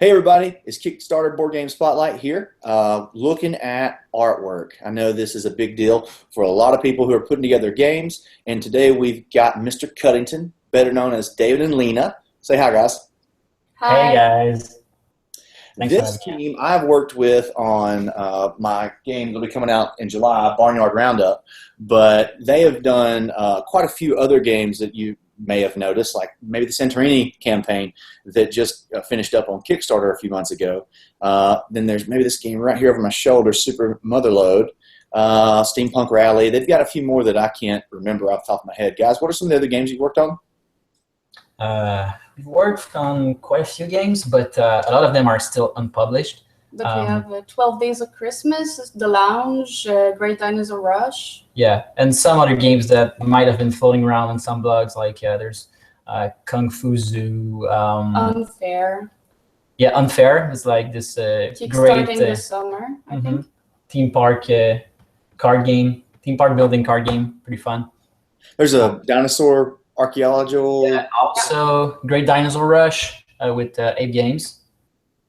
Hey everybody, it's Kickstarter Boardgame Spotlight here, looking at artwork. I know this is a big deal for a lot of people who are putting together games, and today we've got Mr. Cuddington, better known as David and Lena. Say hi, guys. Hi. Hey guys. Thanks This team I've worked with on my game that'll be coming out in July, Barnyard Roundup, but they have done quite a few other games that you may have noticed, like maybe the Santorini campaign that just finished up on Kickstarter a few months ago. Then there's maybe this game right here over my shoulder, Super Motherload, Steampunk Rally. They've got a few more that I can't remember off the top of my head. Guys, what are some of the other games you've worked on? We've worked on quite a few games, but a lot of them are still unpublished. But we have 12 Days of Christmas, The Lounge, Great Dinosaur Rush. Yeah, and some other games that might have been floating around on some blogs, like there's Kung Fu Zoo. Unfair. Yeah, Unfair is like this great this summer, I think. theme park card game, theme park building card game, pretty fun. There's a dinosaur archaeological. Yeah, also Great Dinosaur Rush with Ape Games.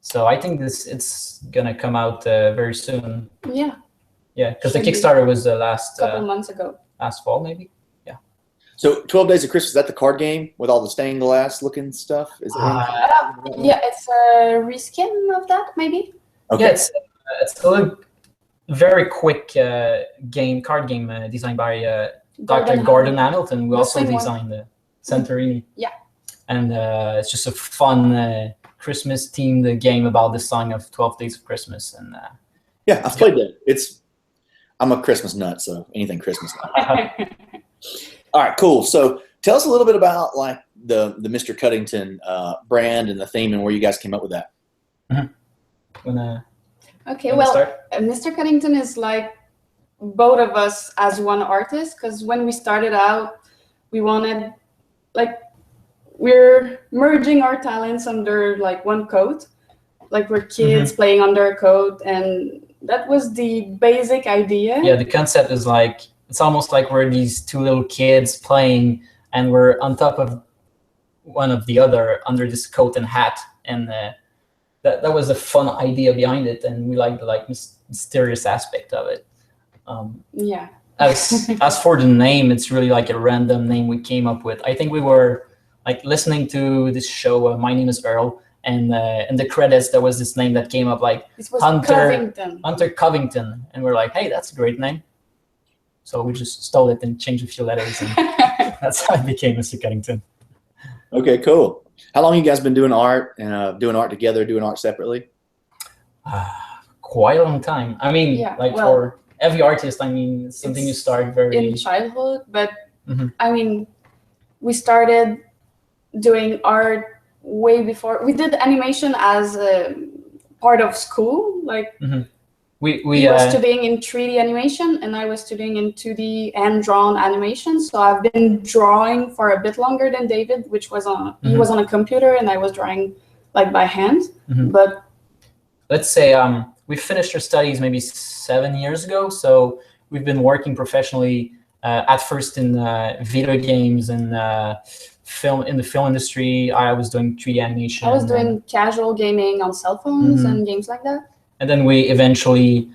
So I think it's gonna come out very soon. Yeah. Yeah, because the Kickstarter was last couple months ago. Last fall, maybe. Yeah. So 12 Days of Christmas, is that the card game with all the stained glass looking stuff? Is Yeah, it's a reskin of that, maybe. Okay. Yeah, it's a very quick card game designed by Dr. Gordon Hamilton, who also designed the Santorini. Yeah. And it's just a fun Christmas-themed game about the song of 12 Days of Christmas. And yeah, I've played that. I'm a Christmas nut, so anything Christmas nut. All right, cool. So tell us a little bit about like the Mr. Cuddington brand and the theme and where you guys came up with that. Okay, well, Mr. Cuddington is like both of us as one artist, because when we started out, we wanted, like, we're merging our talents under like one coat, like we're kids playing under a coat, and that was the basic idea. Yeah, the concept is like, it's almost like we're these two little kids playing, and we're on top of one of the other under this coat and hat, and that was a fun idea behind it, and we liked the like mysterious aspect of it. Yeah. As for the name, it's really like a random name we came up with. I think we were like listening to this show, My Name is Earl, and in the credits there was this name that came up, like Hunter Covington, and we're like, hey, that's a great name. So we just stole it and changed a few letters, and that's how it became Mr. Cuddington. Okay, cool. How long have you guys been doing art and doing art together, doing art separately? Quite a long time. I mean, yeah, like for every artist, I mean, it's something you start very in childhood, but I mean, we started doing art way before. We did animation as a part of school. Like we were studying in 3D animation, and I was studying in 2D hand-drawn animation. So I've been drawing for a bit longer than David, which was on he was on a computer, and I was drawing like by hand. But let's say we finished our studies maybe 7 years ago. So we've been working professionally at first in video games and in the film industry. I was doing 3D animation. I was doing casual gaming on cell phones and games like that. And then we eventually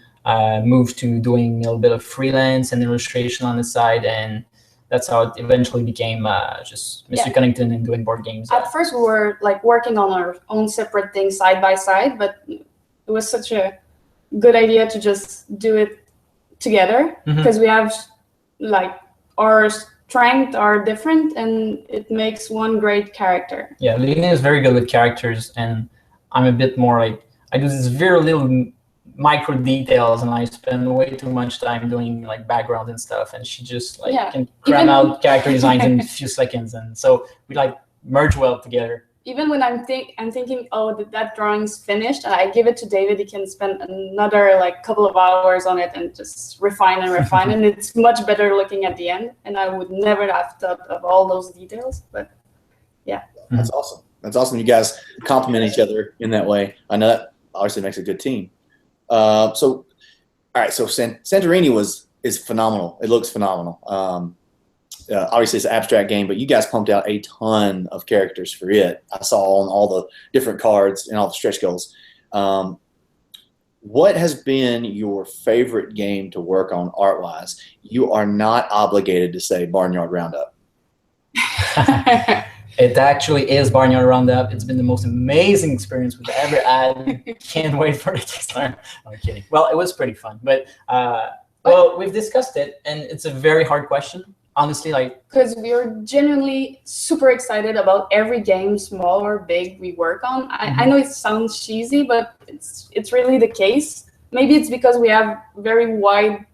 moved to doing a little bit of freelance and illustration on the side, and that's how it eventually became just Mr. Cuddington and doing board games. At first, we were like working on our own separate things side by side, but it was such a good idea to just do it together, because we have like our strengths are different, and it makes one great character. Yeah, Lena is very good with characters, and I'm a bit more like, I do this very little micro details, and I spend way too much time doing like background and stuff, and she just like can cram out character designs in a few seconds, and so we like merge well together. Even when I'm thinking, oh, that drawing's finished, and I give it to David, he can spend another like couple of hours on it and just refine and refine, and it's much better looking at the end. And I would never have thought of all those details, but yeah. That's awesome. That's awesome. You guys complement each other in that way. I know that obviously makes a good team. So, all right. So Santorini is phenomenal. It looks phenomenal. obviously it's an abstract game, but you guys pumped out a ton of characters for it. I saw on all the different cards and all the stretch goals. What has been your favorite game to work on art-wise? You are not obligated to say Barnyard Roundup. It actually is Barnyard Roundup. It's been the most amazing experience we've ever had. Can't wait for the Kickstarter. I'm kidding. Well, it was pretty fun, but well, we've discussed it, and it's a very hard question. Honestly, because we are genuinely super excited about every game, small or big, we work on. I know it sounds cheesy, but it's really the case. Maybe it's because we have very wide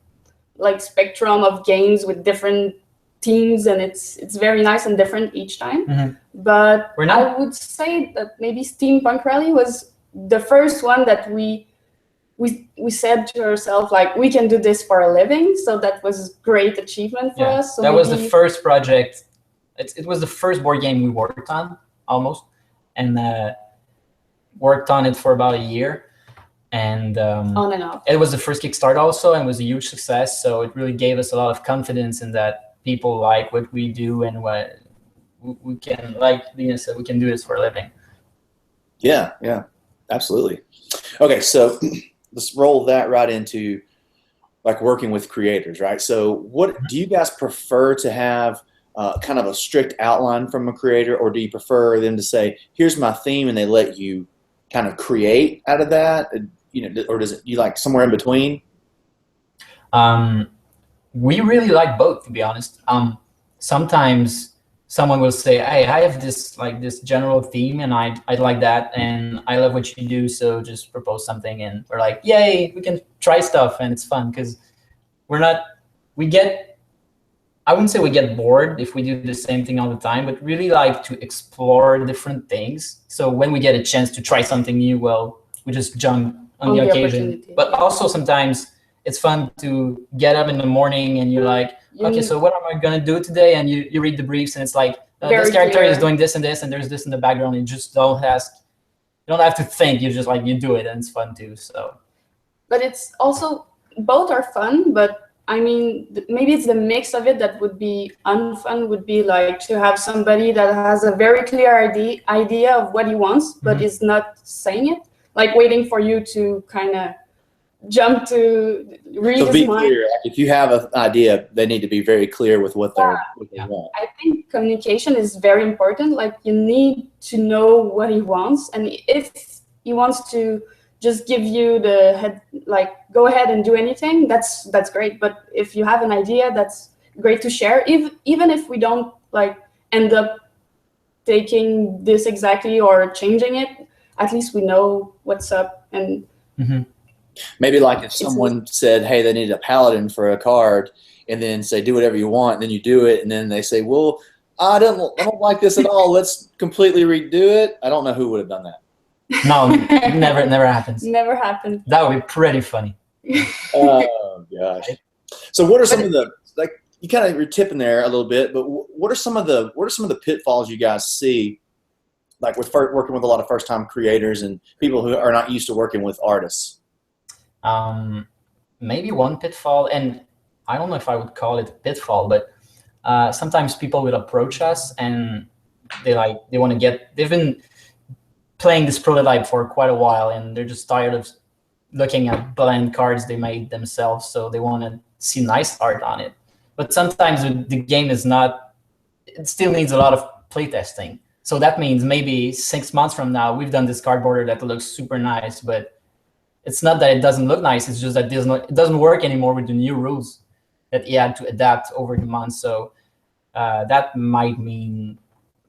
spectrum of games with different teams, and it's very nice and different each time. But I would say that maybe Steampunk Rally was the first one that we said to ourselves, we can do this for a living. So that was a great achievement for us. So that was the first project. It was the first board game we worked on, almost, and worked on it for about a year. And on and off. It was the first Kickstarter also, and was a huge success. So it really gave us a lot of confidence in that people like what we do, and what we can, like Lena said, we can do this for a living. Yeah, absolutely. Okay, so let's roll that right into working with creators, right? So what do you guys prefer to have kind of a strict outline from a creator, or do you prefer them to say, here's my theme, and they let you kind of create out of that? Or does you like somewhere in between? We really like both, to be honest. Sometimes someone will say, hey, I have this this general theme, and I'd like that, and I love what you do, so just propose something, and we're like, yay, we can try stuff, and it's fun, because I wouldn't say we get bored if we do the same thing all the time, but really like to explore different things. So when we get a chance to try something new, well, we just jump on the occasion. But also sometimes it's fun to get up in the morning and you're like, okay, so what am I going to do today? And you read the briefs, and it's like, this character is doing this and this, and there's this in the background. And you just don't have to think. You just you do it, and it's fun too. So, but it's also, both are fun, but I mean, maybe it's the mix of it that would be unfun, would be to have somebody that has a very clear idea of what he wants, but is not saying it, waiting for you to kind of jump to read his mind. So be clear. If you have an idea, they need to be very clear with what they want. I think communication is very important. You need to know what he wants, and if he wants to just give you the head, go ahead and do anything, that's great. But if you have an idea, that's great to share. Even if we don't end up taking this exactly or changing it, at least we know what's up. And maybe if someone said, hey, they need a paladin for a card, and then say, do whatever you want, and then you do it, and then they say, well, I don't like this at all, let's completely redo it. I don't know who would have done that. No, never happens. Never happened. That would be pretty funny. Oh gosh. So what are some of the you kind of, you're tipping there a little bit, but what are some of the pitfalls you guys see with working with a lot of first-time creators and people who are not used to working with artists? Maybe one pitfall, and I don't know if I would call it a pitfall, but sometimes people will approach us and they've been playing this prototype for quite a while, and they're just tired of looking at bland cards they made themselves, so they want to see nice art on it. But sometimes the game it still needs a lot of playtesting. So that means maybe 6 months from now, we've done this card border that looks super nice, but it's not that it doesn't look nice, it's just that it doesn't work anymore with the new rules that you had to adapt over the months. So that might mean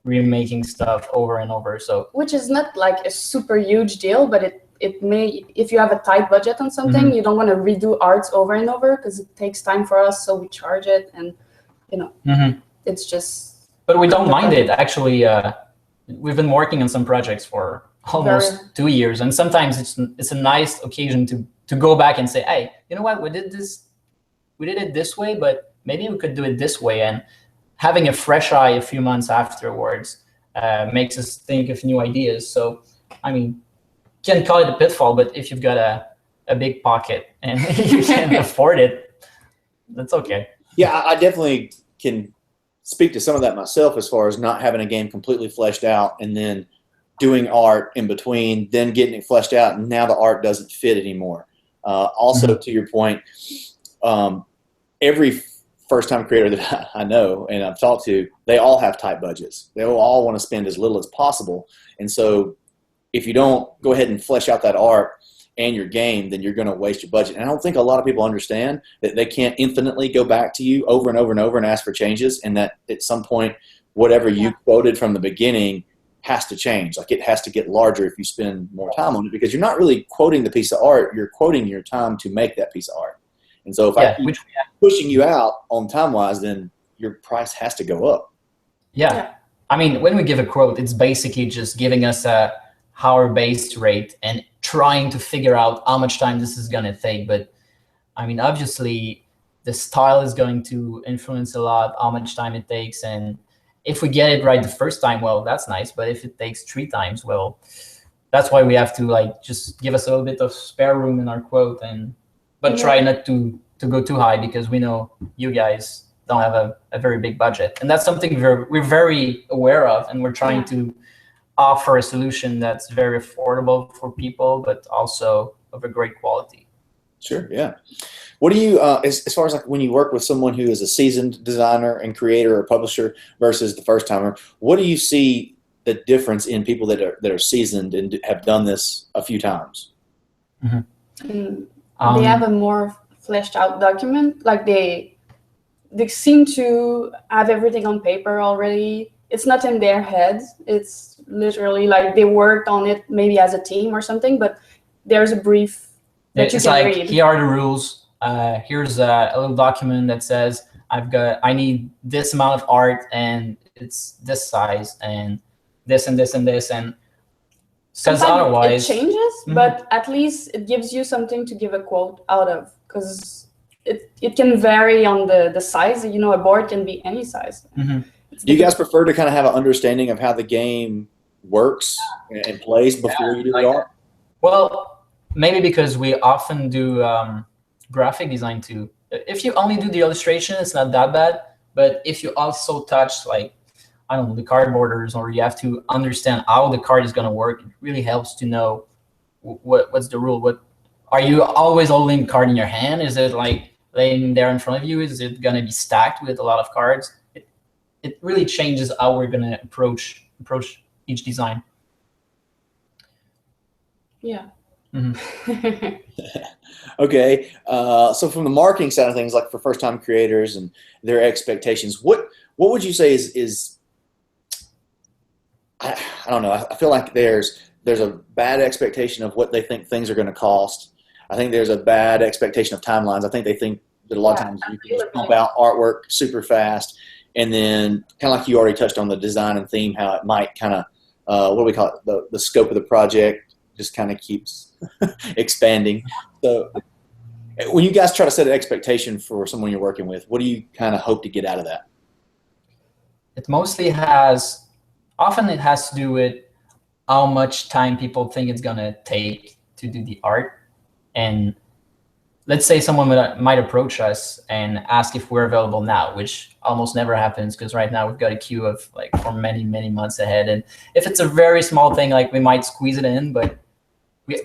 remaking stuff over and over. So which is not a super huge deal, but it may, if you have a tight budget on something, you don't want to redo arts over and over because it takes time for us, so we charge it, and it's just. But we don't mind it, actually. We've been working on some projects for almost 2 years, and sometimes it's a nice occasion to go back and say, hey, you know what, we did it this way, but maybe we could do it this way. And having a fresh eye a few months afterwards makes us think of new ideas. So, I mean, you can call it a pitfall, but if you've got a big pocket and you can afford it, that's okay. Yeah, I definitely can speak to some of that myself as far as not having a game completely fleshed out and then doing art in between, then getting it fleshed out, and now the art doesn't fit anymore. Also, to your point, every first-time creator that I know and I've talked to, they all have tight budgets. They all want to spend as little as possible. And so if you don't go ahead and flesh out that art and your game, then you're going to waste your budget. And I don't think a lot of people understand that they can't infinitely go back to you over and over and over and ask for changes, and that at some point, whatever you quoted from the beginning has to change. Like, it has to get larger if you spend more time on it, because you're not really quoting the piece of art, you're quoting your time to make that piece of art. And so if I keep pushing you out on time-wise, then your price has to go up. Yeah. I mean, when we give a quote, it's basically just giving us a hour-based rate and trying to figure out how much time this is going to take. But, I mean, obviously, the style is going to influence a lot how much time it takes. And if we get it right the first time, well, that's nice. But if it takes 3 times, well, that's why we have to, like, just give us a little bit of spare room in our quote, but try not to go too high, because we know you guys don't have a very big budget. And that's something we're very aware of, and we're trying to offer a solution that's very affordable for people, but also of a great quality. Sure, yeah. What do you, as far as like when you work with someone who is a seasoned designer and creator or publisher versus the first timer, what do you see the difference in people that are seasoned and have done this a few times? They have a more fleshed out document. Like they seem to have everything on paper already. It's not in their heads. It's literally like they worked on it maybe as a team or something, but there's a brief that you can read. Here are the rules. Here's a little document that says I need this amount of art, and it's this size, and this and this and this, and because otherwise it changes, but at least it gives you something to give a quote out of, because it can vary on the size. You know, a board can be any size. Do you guys prefer to kind of have an understanding of how the game works and plays before you do the art? Well, maybe because we often do graphic design too. If you only do the illustration, it's not that bad. But if you also touch, like, I don't know, the card borders, or you have to understand how the card is going to work, it really helps to know what's the rule. What are you always holding the card in your hand? Is it like laying there in front of you? Is it going to be stacked with a lot of cards? It really changes how we're going to approach each design. Yeah. Okay. So from the marketing side of things, like for first-time creators and their expectations, what would you say is I don't know. I feel like there's a bad expectation of what they think things are going to cost. I think there's a bad expectation of timelines. I think they think that a lot of times you can just pump out artwork super fast, and then kind of like you already touched on the design and theme, how it might kind of, what do we call it, the scope of the project just kind of keeps expanding. So when you guys try to set an expectation for someone you're working with, what do you kind of hope to get out of that? It mostly often it has to do with how much time people think it's going to take to do the art. And let's say someone might approach us and ask if we're available now, which almost never happens, because right now we've got a queue of like for many, many months ahead. And if it's a very small thing, like we might squeeze it in, but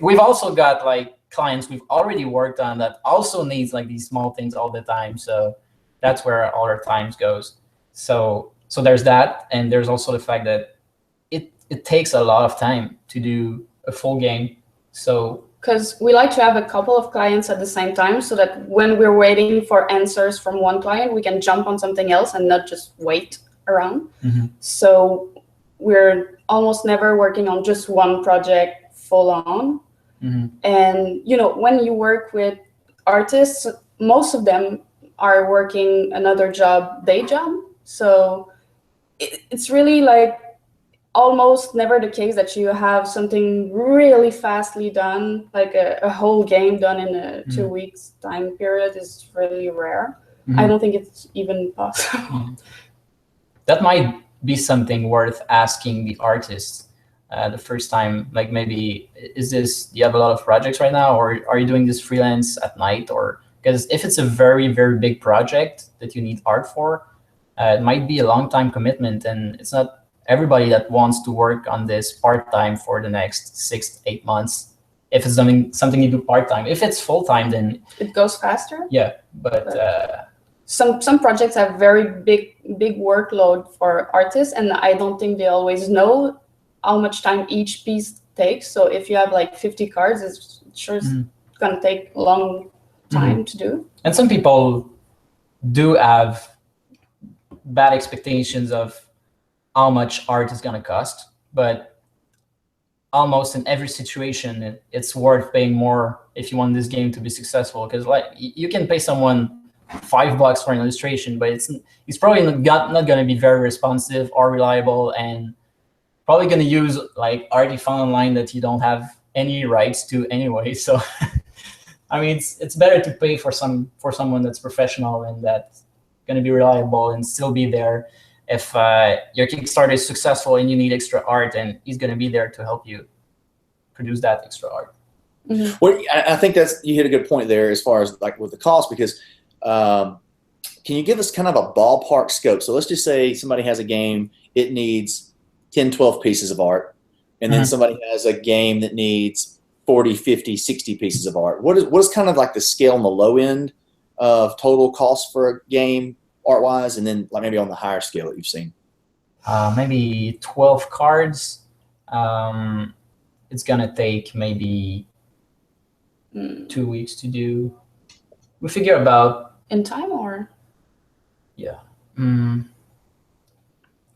we've also got like clients we've already worked on that also needs like these small things all the time. So that's where all our times goes. So there's that. And there's also the fact that it takes a lot of time to do a full game. So because we like to have a couple of clients at the same time, so that when we're waiting for answers from one client, we can jump on something else and not just wait around. So we're almost never working on just one project full on. And you know, when you work with artists, most of them are working another day job. So it's really like almost never the case that you have something really fastly done, like a whole game done in a 2 weeks time period is really rare. I don't think it's even possible. That might be something worth asking the artist the first time, like maybe, do you have a lot of projects right now, or are you doing this freelance at night? Or because if it's a very, very big project that you need art for, it might be a long time commitment, and it's not everybody that wants to work on this part-time for the next 6 to 8 months. If it's something you do part-time. If it's full-time, then it goes faster. Yeah, but some projects have very big workload for artists, and I don't think they always know how much time each piece takes. So if you have like 50 cards, it's sure going to take a long time to do. And some people do have bad expectations of how much art is going to cost, but almost in every situation, it's worth paying more if you want this game to be successful. Because like you can pay someone $5 for an illustration, but he's probably not going to be very responsive or reliable, and probably going to use like art you found online that you don't have any rights to anyway. So, I mean, it's better to pay for someone that's professional and that's going to be reliable and still be there. If your Kickstarter is successful and you need extra art, and he's going to be there to help you produce that extra art. Mm-hmm. Well, I think you hit a good point there as far as like with the cost, because can you give us kind of a ballpark scope? So let's just say somebody has a game, it needs 10, 12 pieces of art, and then somebody has a game that needs 40, 50, 60 pieces of art. What is kind of like the scale on the low end of total cost for a game art-wise, and then like maybe on the higher scale that you've seen? Maybe 12 cards. It's gonna take maybe 2 weeks to do. We figure about in time, or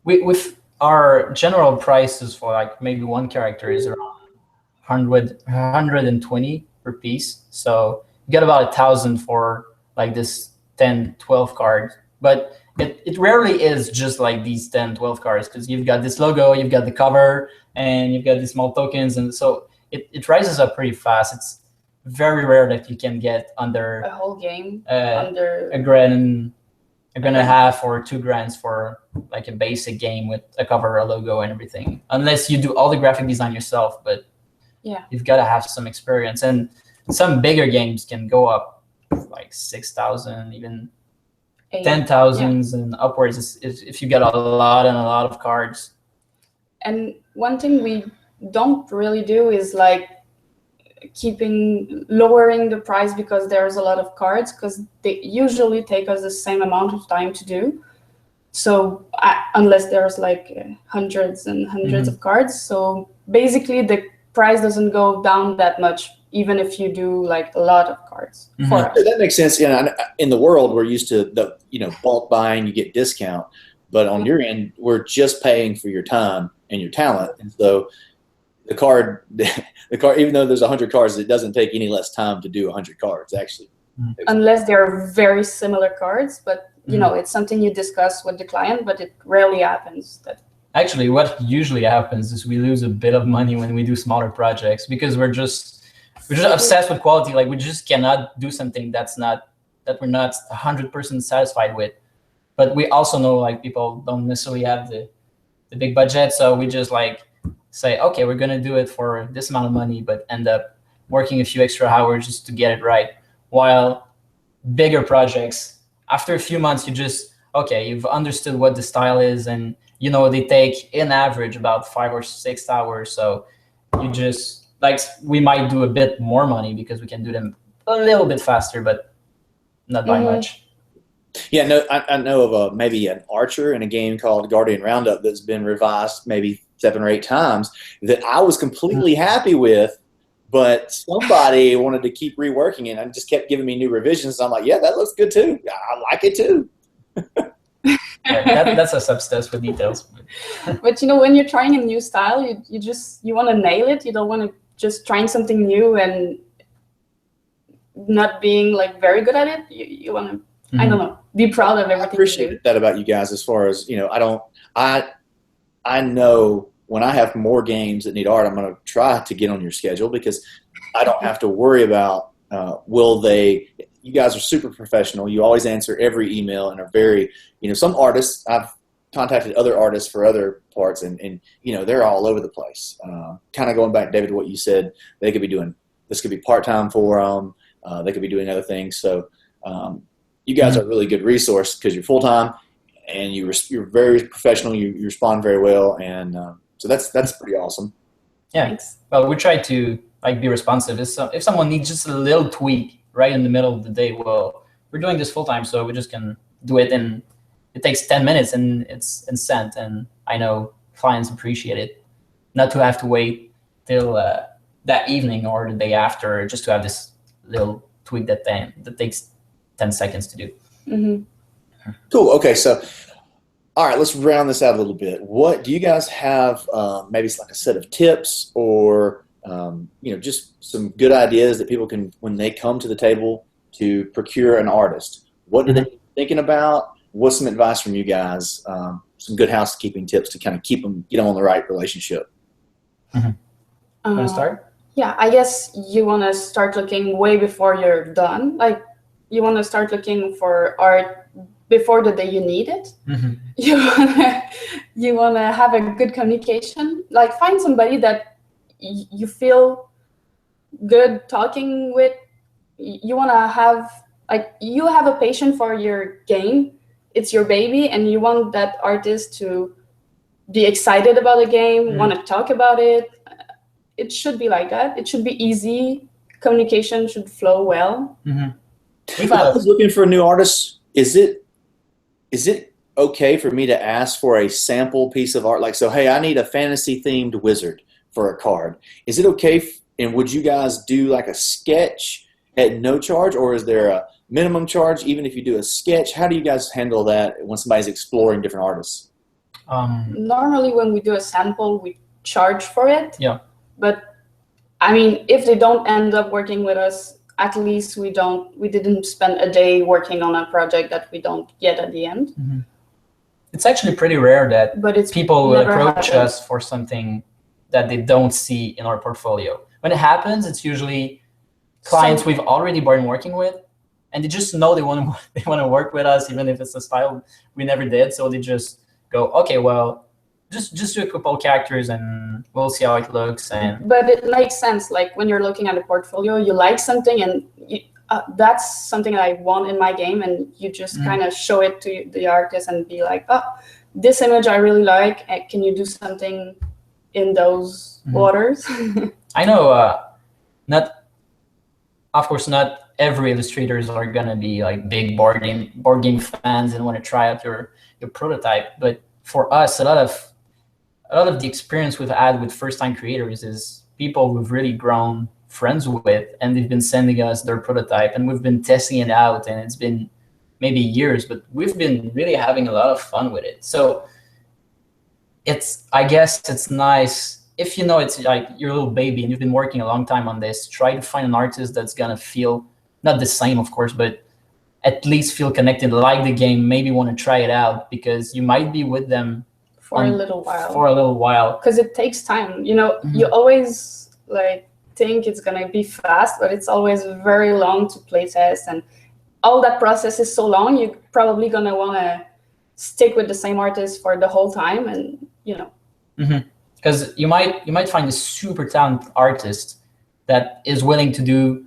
with our general prices for like maybe one character is around 120 per piece. So you get about 1,000 for like this 10, 12 card. But it rarely is just like these 10, 12 cards, because you've got this logo, you've got the cover, and you've got these small tokens, and so it rises up pretty fast. It's very rare that you can get under a whole game under a grand and a half or $2,000 for like a basic game with a cover, a logo, and everything, unless you do all the graphic design yourself. But you've got to have some experience, and some bigger games can go up like 6,000, even 10,000 and upwards if you get a lot of cards. And one thing we don't really do is like lowering the price because there's a lot of cards, because they usually take us the same amount of time to do. So unless there's like hundreds and hundreds of cards, so basically the price doesn't go down that much, even if you do like a lot of cards. For us. That makes sense. In the world, we're used to the bulk buying, you get discount, but on your end, we're just paying for your time and your talent, and so the card, even though there's 100 cards, it doesn't take any less time to do 100 cards, actually. Unless they're very similar cards, but it's something you discuss with the client, but it rarely happens. Actually, what usually happens is we lose a bit of money when we do smaller projects, because we're just obsessed with quality. Like, we just cannot do something that we're not 100% satisfied with. But we also know like people don't necessarily have the big budget, so we just like say, okay, we're gonna do it for this amount of money, but end up working a few extra hours just to get it right. While bigger projects, after a few months, you've understood what the style is, and they take in average about 5 or 6 hours. So you just like, we might do a bit more money because we can do them a little bit faster, but not by much. Yeah, no, I know of maybe an archer in a game called Guardian Roundup that's been revised maybe 7 or 8 times that I was completely happy with, but somebody wanted to keep reworking it and just kept giving me new revisions. I'm like, yeah, that looks good too. I like it too. That's a substance with details. But when you're trying a new style, you want to nail it. You don't want to just trying something new and not being like very good at it. You want to, I don't know, be proud of everything. I appreciate that about you guys, as far as, I know when I have more games that need art, I'm going to try to get on your schedule, because I don't have to worry about you guys are super professional. You always answer every email and are very, some artists, I've contacted other artists for other parts, and they're all over the place. Kind of going back, David, to what you said, this could be part-time for them. They could be doing other things. So you guys are a really good resource because you're full-time and you're very professional. You respond very well, and so that's pretty awesome. Yeah. Thanks. Well, we try to like be responsive. If someone needs just a little tweak right in the middle of the day, well, we're doing this full time, so we just can do it, and it takes 10 minutes, and it's sent. And I know clients appreciate it, not to have to wait till that evening or the day after just to have this little tweak that takes 10 seconds to do. Mm-hmm. Cool. Okay, so all right, let's round this out a little bit. What do you guys have? Maybe it's like a set of tips, or just some good ideas that people can, when they come to the table to procure an artist. What are they thinking about? What's some advice from you guys? Some good housekeeping tips to kind of get them on the right relationship. Want to start? Yeah, I guess you want to start looking way before you're done. Like, you want to start looking for art before the day you need it. You wanna have a good communication. Like, find somebody that you feel good talking with. You wanna have, like, you have a passion for your game. It's your baby, and you want that artist to be excited about the game, want to talk about it. It should be like that. It should be easy. Communication should flow well. If I was looking for a new artist, is it okay for me to ask for a sample piece of art? Like, so, hey, I need a fantasy-themed wizard for a card. Is it okay, and would you guys do like a sketch at no charge, or is there a minimum charge even if you do a sketch? How do you guys handle that when somebody's exploring different artists? Normally when we do a sample, we charge for it. Yeah. But, I mean, if they don't end up working with us, at least we didn't spend a day working on a project that we don't get at the end. It's actually pretty rare that people will approach happened. us for something that they don't see in our portfolio. When it happens, it's usually clients we've already been working with, and they just know they want to work with us, even if it's a style we never did. So they just go, okay, well, just do a couple characters and we'll see how it looks. But it makes sense. Like, when you're looking at a portfolio, you like something, and that's something that I want in my game, and you just kind of show it to the artist and be like, oh, this image I really like. Can you do something in those waters? I know, of course, not every illustrators are gonna be like big board game fans and want to try out your prototype. But for us, a lot of the experience we've had with first-time creators is people we've really grown friends with, and they've been sending us their prototype, and we've been testing it out, and it's been maybe years, but we've been really having a lot of fun with it. So I guess it's nice if you know it's like your little baby and you've been working a long time on this. Try to find an artist that's gonna feel not the same, of course, but at least feel connected, like the game, maybe want to try it out, because you might be with them for a little while. Because it takes time. You always like think it's gonna be fast, but it's always very long to play test, and all that process is so long. You're probably gonna want to stick with the same artist for the whole time, and because you might find a super talented artist that is willing to do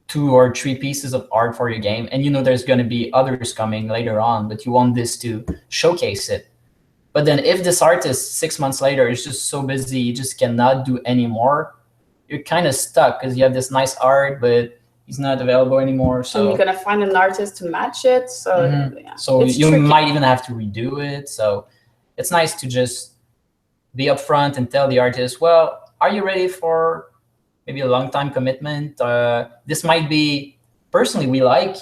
2 or 3 pieces of art for your game, and there's going to be others coming later on, but you want this to showcase it. But then if this artist 6 months later is just so busy, you just cannot do anymore, you're kind of stuck, because you have this nice art, but he's not available anymore. So and you're gonna find an artist to match it. So so you tricky. Might even have to redo it. So it's nice to just be upfront and tell the artist, well, are you ready for maybe a long-time commitment? This might be, personally, we like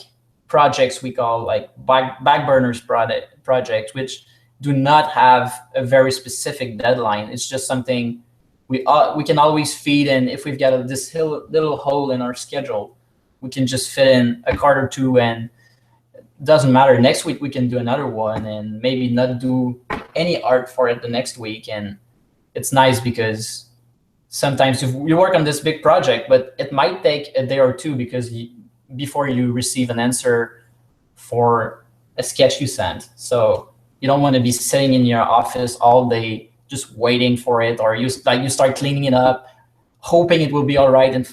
projects we call like back burners projects, which do not have a very specific deadline. It's just something we can always feed in. If we've got this little hole in our schedule, we can just fit in a card or 2, and it doesn't matter. Next week we can do another one, and maybe not do any art for it the next week. And it's nice because sometimes you work on this big project, but it might take a day or 2 because before you receive an answer for a sketch you sent. So you don't want to be sitting in your office all day just waiting for it, or you start cleaning it up, hoping it will be all right, and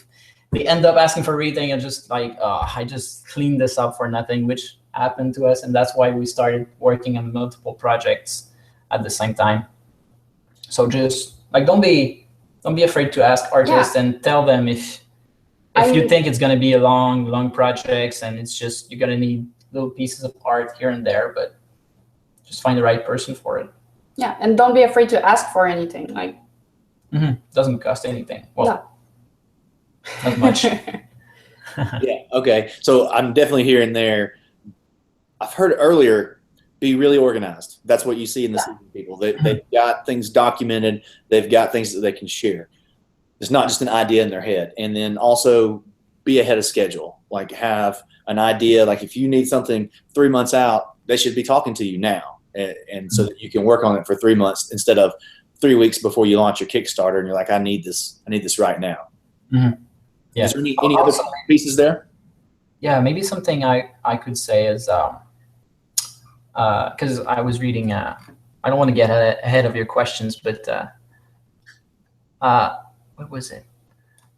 they end up asking for everything, and just like, I just cleaned this up for nothing, which happened to us, and that's why we started working on multiple projects at the same time. So just like don't be afraid to ask artists and tell them if you think it's gonna be a long projects and it's just you're gonna need little pieces of art here and there, but just find the right person for it. Yeah, and don't be afraid to ask for anything. Like, doesn't cost anything. Well, not much. Yeah. Okay. So I'm definitely hearing there. I've heard earlier, be really organized. That's what you see in the season, people. They've got things documented. They've got things that they can share. It's not just an idea in their head. And then also be ahead of schedule. Like have an idea. Like if you need something 3 months out, they should be talking to you now. And so that you can work on it for 3 months instead of 3 weeks before you launch your Kickstarter and you're like, I need this right now. Yeah. Is there any other pieces there? Yeah, maybe something I could say is because I was reading. I don't want to get ahead of your questions, but what was it?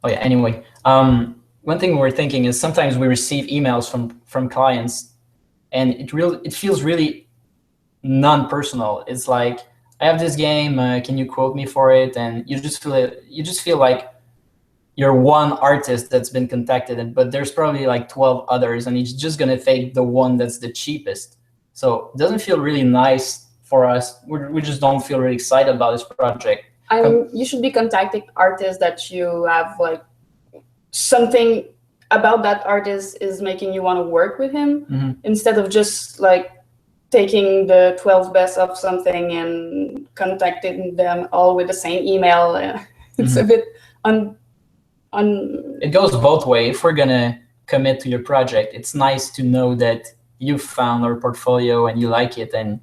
Oh yeah. Anyway, one thing we're thinking is sometimes we receive emails from clients, and it feels really non-personal. It's like, I have this game. Can you quote me for it? And you just feel like you're one artist that's been contacted, but there's probably like 12 others, and he's just gonna take the one that's the cheapest. So it doesn't feel really nice for us. We just don't feel really excited about this project. You should be contacting artists that you have like something about that artist is making you want to work with him, instead of just like taking the 12 best of something and contacting them all with the same email. It's a bit It goes both ways. If we're gonna commit to your project, it's nice to know that you found our portfolio and you like it, and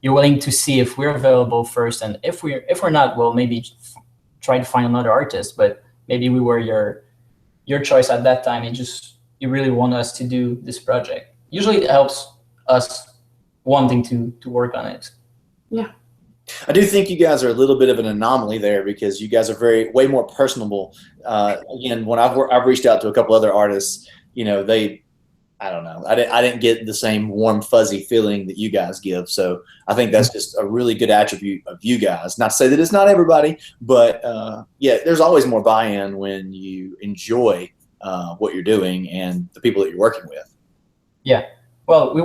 you're willing to see if we're available first. And if we're not, well, maybe try to find another artist. But maybe we were your choice at that time, and you really want us to do this project. Usually, it helps us wanting to work on it. Yeah. I do think you guys are a little bit of an anomaly there because you guys are way more personable. Again, when I've reached out to a couple other artists, I don't know, I didn't get the same warm fuzzy feeling that you guys give. So I think that's just a really good attribute of you guys. Not to say that it's not everybody, but yeah, there's always more buy-in when you enjoy what you're doing and the people that you're working with. Yeah. Well,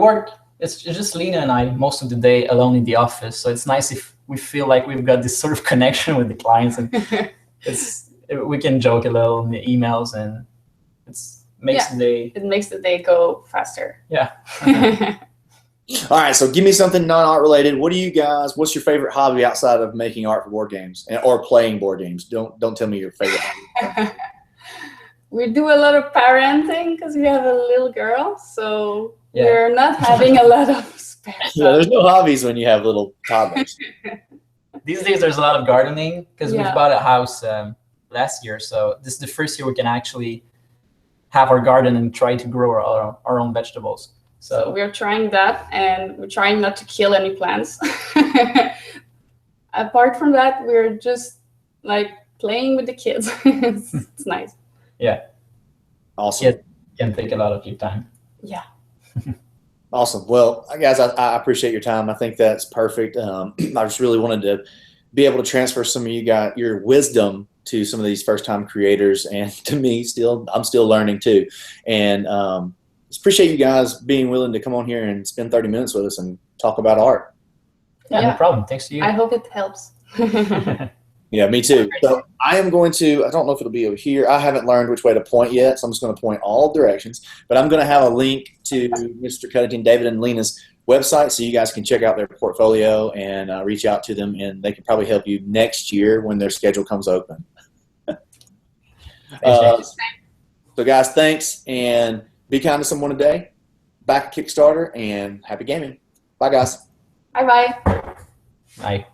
it's just Lena and I most of the day alone in the office. So it's nice if we feel like we've got this sort of connection with the clients, and we can joke a little in the emails, and it makes the day go faster. Yeah. All right, so give me something non-art related. What's your favorite hobby outside of making art for board games or playing board games? Don't tell me your favorite hobby. We do a lot of parenting because we have a little girl, so we're not having a lot of spare time. Yeah, there's no hobbies when you have little toddlers. These days there's a lot of gardening because we bought a house last year, so this is the first year we can actually have our garden and try to grow our own vegetables. So we're trying that, and we're trying not to kill any plants. Apart from that, we're just like playing with the kids. It's nice. Yeah. Awesome. It can take a lot of your time. Yeah. Awesome. Well, guys, I appreciate your time. I think that's perfect. I just really wanted to be able to transfer some of your wisdom to some of these first-time creators, and to me, I'm still learning too. And just appreciate you guys being willing to come on here and spend 30 minutes with us and talk about art. Yeah, no problem. Thanks to you. I hope it helps. Yeah, me too. So I am going to, I don't know if it'll be over here. I haven't learned which way to point yet, so I'm just going to point all directions. But I'm going to have a link to Mr. Cuddington, David, and Lena's website so you guys can check out their portfolio and reach out to them, and they can probably help you next year when their schedule comes open. So guys, thanks, and be kind to someone today. Back at Kickstarter, and happy gaming. Bye, guys. Bye-bye. Bye.